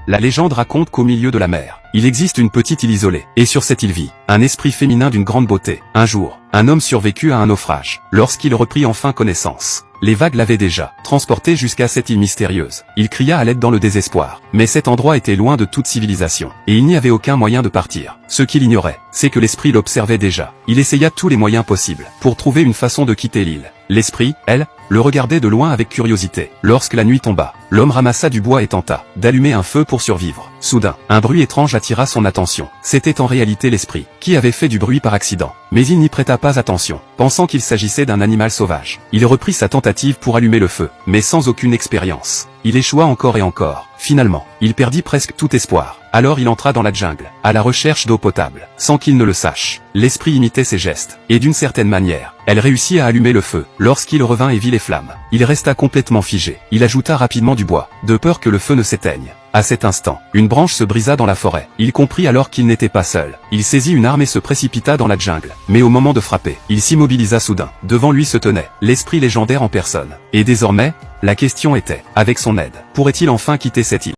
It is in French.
La légende raconte qu'au milieu de la mer, il existe une petite île isolée, et sur cette île vit un esprit féminin d'une grande beauté. Un jour, un homme survécut à un naufrage. Lorsqu'il reprit enfin connaissance, les vagues l'avaient déjà transporté jusqu'à cette île mystérieuse. Il cria à l'aide dans le désespoir. Mais cet endroit était loin de toute civilisation, et il n'y avait aucun moyen de partir. Ce qu'il ignorait, c'est que l'esprit l'observait déjà. Il essaya tous les moyens possibles pour trouver une façon de quitter l'île. L'esprit, elle, le regardait de loin avec curiosité. Lorsque la nuit tomba, l'homme ramassa du bois et tenta d'allumer un feu pour survivre. Soudain, un bruit étrange attira son attention. C'était en réalité l'esprit, qui avait fait du bruit par accident. Mais il n'y prêta pas attention, pensant qu'il s'agissait d'un animal sauvage. Il reprit sa tentative pour allumer le feu, mais sans aucune expérience. Il échoua encore et encore. Finalement, il perdit presque tout espoir. Alors il entra dans la jungle, à la recherche d'eau potable. Sans qu'il ne le sache, l'esprit imitait ses gestes, et d'une certaine manière, elle réussit à allumer le feu. Lorsqu'il revint et vit les flammes, il resta complètement figé. Il ajouta rapidement du bois, de peur que le feu ne s'éteigne. À cet instant, une branche se brisa dans la forêt. Il comprit alors qu'il n'était pas seul. Il saisit une arme et se précipita dans la jungle. Mais au moment de frapper, il s'immobilisa soudain. Devant lui se tenait l'esprit légendaire en personne. Et désormais, la question était, avec son aide, pourrait-il enfin quitter cette île ?